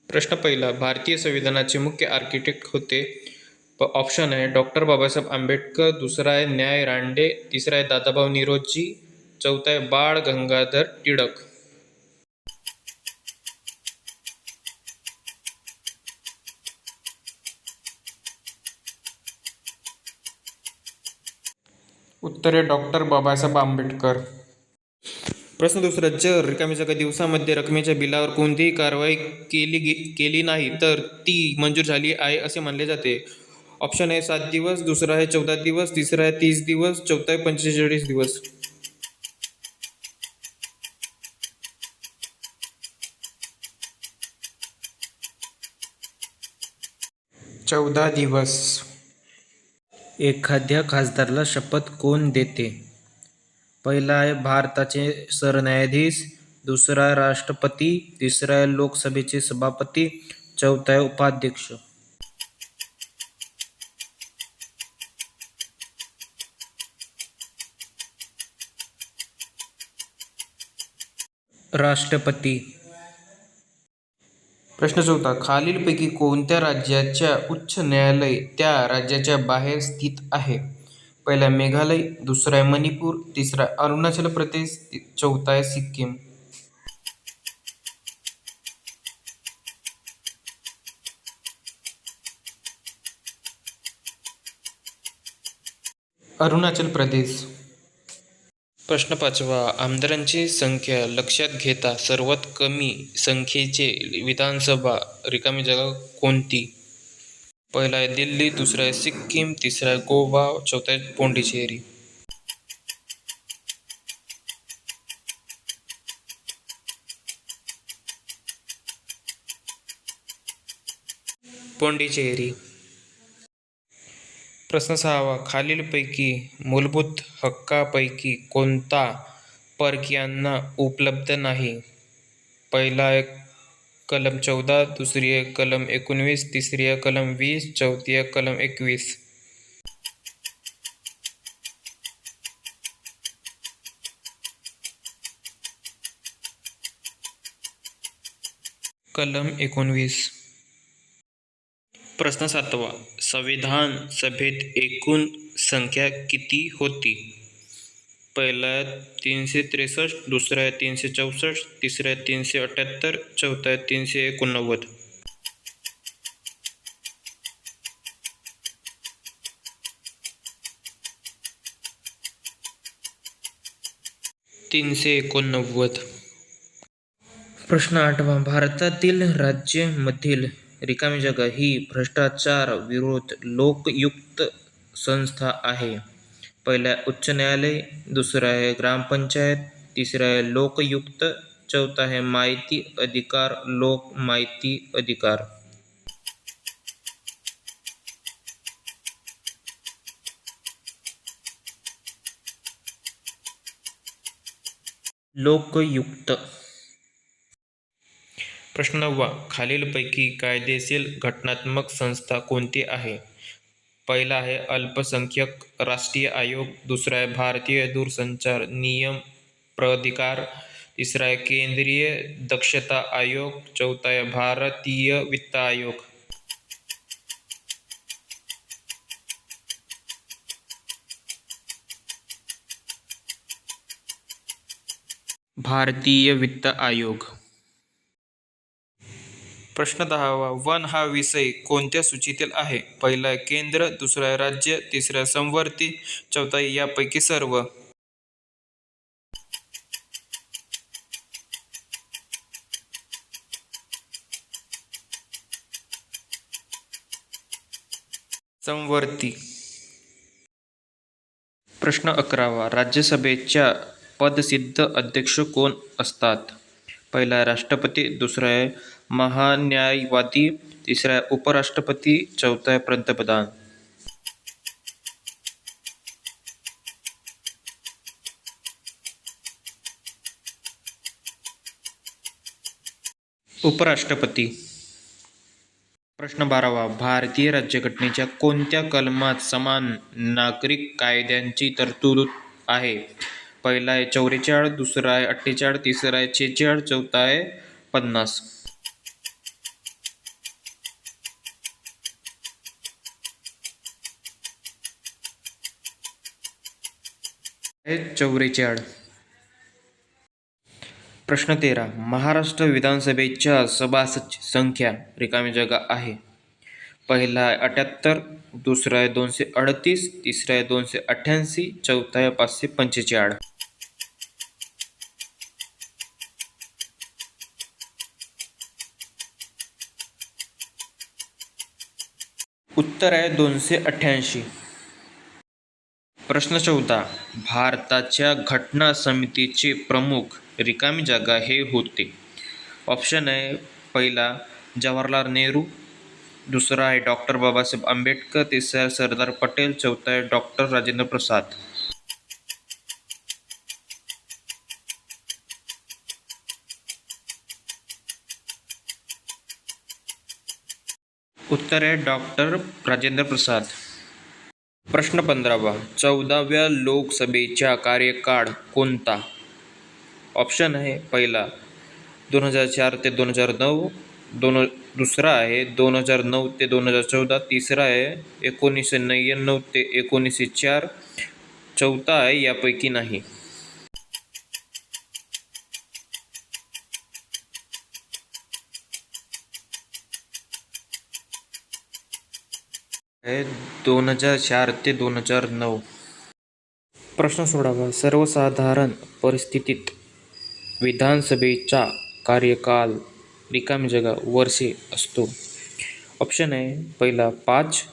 प्रश्न पहिला, भारतीय संविधानाचे मुख्य आर्किटेक्ट होते? ऑप्शन आहे डॉक्टर बाबासाहेब आंबेडकर, दुसरा आहे न्याय रांडे, तिसरा आहे दादाभाऊ निरोजी, चौथा आहे बाळ गंगाधर टिळक. उत्तर आहे डॉक्टर बाबासाहेब आंबेडकर. प्रश्न दुसरा, जर रिकामी जागा दिवसामध्ये रकमेच्या बिलावर कोणतीही कारवाई केली नाही तर ती मंजूर झाली आहे असे मानले जाते. ऑप्शन आहे 7 दिवस, दुसरा आहे 14 दिवस, तिसरा आहे 30 दिवस, चौथा आहे 45 दिवस. 14 दिवस. एखाद्या खासदाराला शपथ कोण देते? पहिला आहे भारताचे सरन्यायाधीश, दुसरा आहे राष्ट्रपती, तिसरा आहे लोकसभेचे सभापती, चौथा आहे उपाध्यक्ष. राष्ट्रपती. प्रश्न चौथा, खालीलपैकी कोणत्या राज्याच्या उच्च न्यायालय त्या राज्याच्या बाहेर स्थित आहे? पहिला मेघालय, दुसरा आहे मणिपूर, तिसरा अरुणाचल प्रदेश, चौथा आहे सिक्कीम. 'अरुणाचल प्रदेश'. प्रश्न पाचवा, आमदारांची संख्या लक्षात घेता सर्वात कमी संख्येचे विधानसभा रिकामी जागा कोणती? पहिला आहे दिल्ली, दुसरा आहे सिक्कीम, तिसरा आहे गोवा, चौथा आहे पोंडिचेरी. 'पोंडिचेरी'. प्रश्न सहावा, खालीलपैकी मूलभूत हक्कांपैकी कोणता परकीयांना उपलब्ध नाही? पहिला आहे कलम 14, दुसरी आहे कलम 19, तिसरी आहे कलम 20, चौथी आहे कलम 21. 19. प्रश्न सातवा, संविधान सभेत एकूण संख्या किती होती? पहिला आहे 363, दुसरा आहे 364, तिसरा आहे 378, चौथा आहे 389. 389. प्रश्न आठवा, भारतातील राज्यांमधील रिकामी जागा ही भ्रष्टाचार विरोधी लोकयुक्त संस्था आहे. पहिला आहे उच्च न्यायालय, दुसरा आहे ग्रामपंचायत, तिसरा आहे लोकयुक्त, चौथा आहे माहिती अधिकार लोक माहिती अधिकार. लोकयुक्त. प्रश्न 9, खालीलपैकी कायदेशीर घटनात्मक संस्था कोणती आहे? पहिला आहे अल्पसंख्याक राष्ट्रीय आयोग, दुसरा आहे भारतीय दूरसंचार नियम प्राधिकार, तिसरा आहे केंद्रीय दक्षता आयोग, चौथा आहे भारतीय वित्त आयोग. भारतीय वित्त आयोग. प्रश्न 10, वन हा विषय कोणत्या सूचीतील आहे? पहिला आहे केंद्र, दुसरा आहे राज्य, तिसरा आहे समवर्ती, चौथा आहे यापैकी सर्व. समवर्ती. प्रश्न 11, राज्यसभेच्या पदसिद्ध अध्यक्ष कोण असतात? पहिला आहे राष्ट्रपती, दुसरा आहे महान्यायवादी, तिसरा आहे उपराष्ट्रपती, चौथा आहे पंतप्रधान. उपराष्ट्रपती. प्रश्न 12, भारतीय राज्यघटनेच्या कोणत्या कलमात समान नागरिक कायद्याची तरतूद आहे? पहिला आहे 44, दुसरा आहे 48, तिसरा आहे 46, चौथा आहे 50. 44. प्रश्न 13. महाराष्ट्र विधानसभेच्या सभासद संख्या रिकामी जागा आहे. पहिला आहे 78, दुसरा आहे 238, तिसरा आहे 288, चौथा आहे 545. उत्तर आहे 288. प्रश्न 14. भारताच्या घटना समितीचे प्रमुख रिकामी जागा हे होते. ऑप्शन आहे पहिला जवाहरलाल नेहरू, दुसरा आहे डॉक्टर बाबासाहेब आंबेडकर, तिसरा आहे सरदार पटेल, चौथा आहे डॉक्टर राजेंद्र प्रसाद. उत्तर आहे डॉक्टर राजेंद्र प्रसाद. प्रश्न 15. 14व्या लोकसभेचा कार्यकाळ कोणता? ऑप्शन आहे पहिला 2004 ते 2009, दुसरा आहे 2009 ते 2014, तिसरा आहे 1999 ते 1904, चौथा आहे यापैकी नाही. आहे 2004 ते 2009. प्रश्न 16. सर्वसाधारण परिस्थितीत विधानसभेचा कार्यकाल रिकामी जागा वर्षे असतो. ऑप्शन आहे पहिला 5,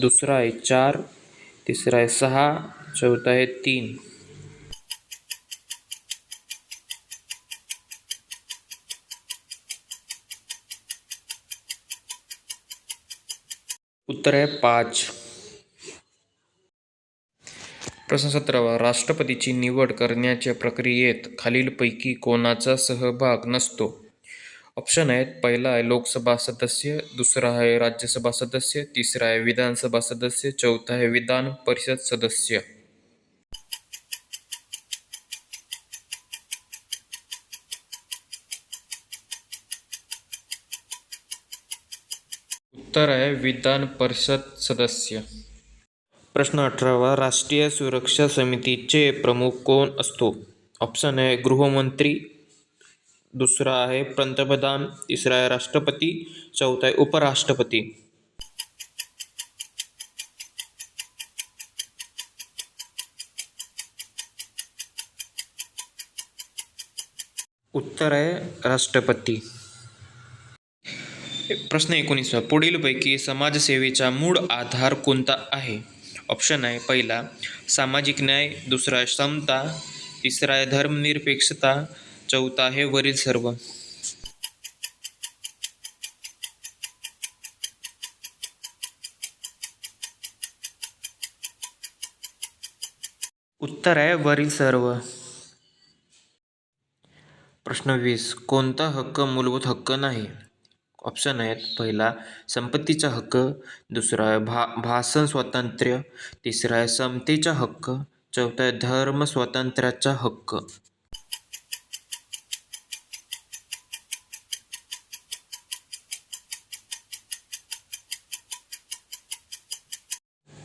दुसरा आहे 4, तिसरा आहे 6, चौथा आहे 3. उत्तर आहे 5. प्रश्न 17. राष्ट्रपतीची निवड करण्याच्या प्रक्रियेत खालीलपैकी कोणाचा सहभाग नसतो? ऑप्शन आहेत पहिला आहे लोकसभा सदस्य, दुसरा आहे राज्यसभा सदस्य, तिसरा आहे विधानसभा सदस्य, चौथा आहे विधान परिषद सदस्य. उत्तर आहे विधान परिषद सदस्य. प्रश्न 18. राष्ट्रीय सुरक्षा समितीचे प्रमुख कोण असतो? ऑप्शन आहे गृहमंत्री, दुसरा आहे पंतप्रधान, तिसरा आहे राष्ट्रपती, चौथा आहे उपराष्ट्रपती. उत्तर आहे राष्ट्रपती. प्रश्न 19. पुढीलपैकी समाजसेवेचा मूळ आधार कोणता आहे? ऑप्शन आहे पहिला सामाजिक न्याय, दुसरा आहे समता, तिसरा आहे धर्मनिरपेक्षता, चौथा आहे वरील सर्व. उत्तर आहे वरील सर्व. प्रश्न 20. कोणता हक्क मूलभूत हक्क नाही? ऑप्शन आहेत पहिला संपत्तीचा हक्क, दुसरा आहे भाषण स्वातंत्र्य, तिसरा आहे समतेचा हक्क, चौथा आहे धर्म स्वातंत्र्याचा हक्क.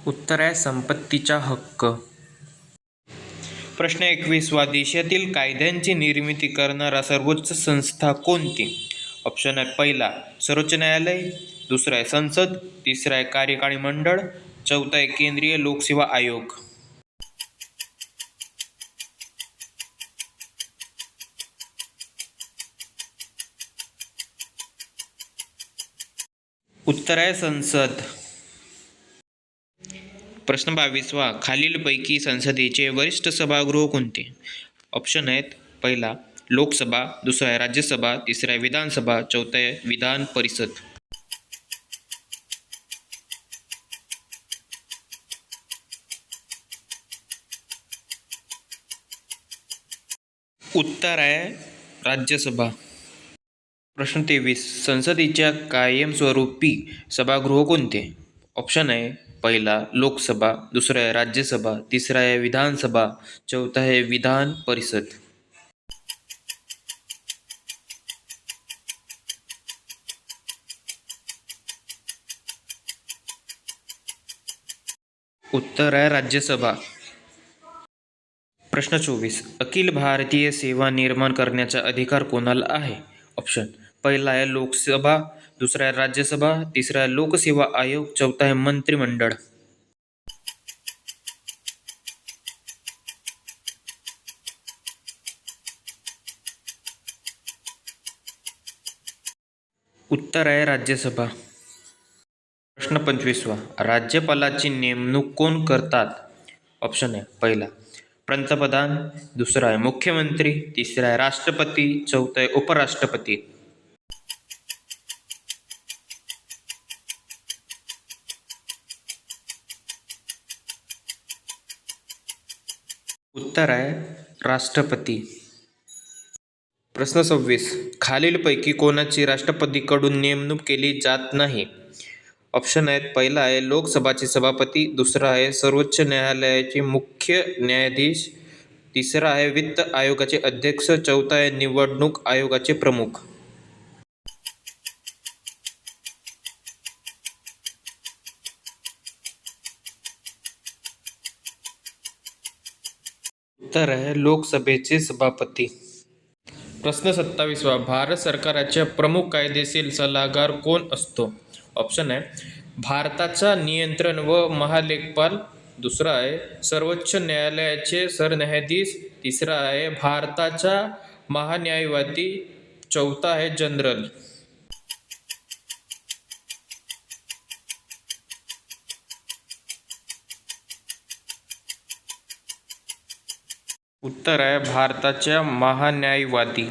उत्तर आहे संपत्तीचा हक्क. प्रश्न 21. देशातील कायद्यांची निर्मिती करणारा सर्वोच्च संस्था कोणती? ऑप्शन आहे पहिला सर्वोच्च न्यायालय, दुसरा आहे संसद, तिसरा आहे कार्यकारी मंडळ, चौथा आहे केंद्रीय लोकसेवा आयोग. उत्तर आहे संसद. प्रश्न 22. खालीलपैकी संसदेचे वरिष्ठ सभागृह कोणते? ऑप्शन आहेत पहिला लोकसभा, दुसरा आहे राज्यसभा, तिसरा आहे विधानसभा, चौथा आहे विधान परिषद. उत्तर आहे राज्यसभा. प्रश्न 23. संसदेच्या कायमस्वरूपी सभागृह कोणते? ऑप्शन आहे पहिला लोकसभा, दुसरा आहे राज्यसभा, तिसरा आहे विधानसभा, चौथा आहे विधान परिषद. उत्तर आहे राज्यसभा. प्रश्न 24. अखिल भारतीय सेवा निर्माण करण्याचा अधिकार कोणाला आहे? ऑप्शन. पहिला आहे लोकसभा, दुसरा आहे राज्यसभा, तिसरा आहे लोकसेवा आयोग, चौथा आहे मंत्रिमंडळ. उत्तर आहे राज्यसभा. प्रश्न 25. राज्यपालाची नेमणूक कोण करतात? ऑप्शन आहे पहिला पंतप्रधान, दुसरा आहे मुख्यमंत्री, तिसरा आहे राष्ट्रपती, चौथा आहे उपराष्ट्रपती. उत्तर आहे राष्ट्रपती. प्रश्न 26. खालीलपैकी कोणाची राष्ट्रपतीकडून नेमणूक केली जात नाही? ऑप्शन आहेत पहिला आहे लोकसभाचे सभापती, दुसरा आहे सर्वोच्च न्यायालयाचे मुख्य न्यायाधीश, तिसरा आहे वित्त आयोगाचे अध्यक्ष, चौथा आहे निवडणूक आयोगाचे प्रमुख. उत्तर आहे लोकसभेचे सभापती. प्रश्न 27. भारत सरकारच्या प्रमुख कायदेशीर सल्लागार कोण असतो? ऑप्शन आहे भारताचा नियंत्रण व महालेखपाल, दुसरा आहे सर्वोच्च न्यायालयाचे सरन्यायाधीश, तिसरा आहे भारताचा महान्यायवादी, चौथा आहे जनरल. उत्तर आहे भारताच्या महान्यायवादी.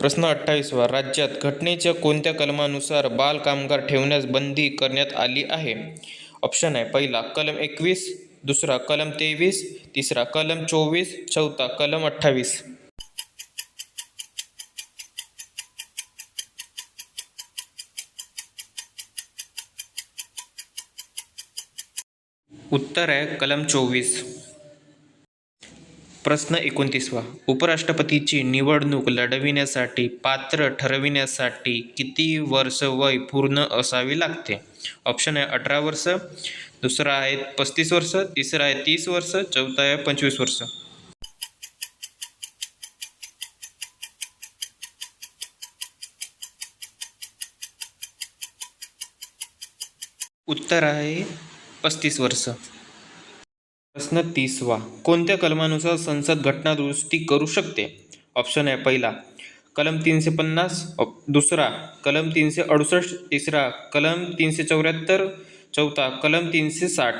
प्रश्न 28. राज्यात घटनेच्या कोणत्या कलमानुसार बालकामगार ठेवण्यास बंदी करण्यात आली आहे? ऑप्शन आहे पहिला कलम 21, दुसरा कलम 23, तिसरा कलम 24, चौथा कलम 28. उत्तर आहे कलम 24. प्रश्न 29. उपराष्ट्रपतीची निवडणूक लढविण्यासाठी पात्र ठरविण्यासाठी किती वर्ष वय पूर्ण असावे लागते? ऑप्शन आहे 18 वर्ष, दुसरा आहे 35 वर्ष, तिसरा आहे 30 वर्ष, चौथा आहे 25 वर्ष. उत्तर आहे 35 वर्ष. प्रश्न 30. कोणत्या कलमानुसार संसद घटना दुरुस्ती करू शकते? ऑप्शन आहे पहिला कलम 350, दुसरा कलम 368, तिसरा कलम 374, चौथा कलम 360.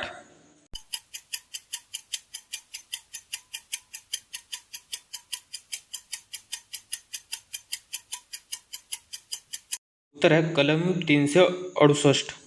उत्तर आहे कलम 368.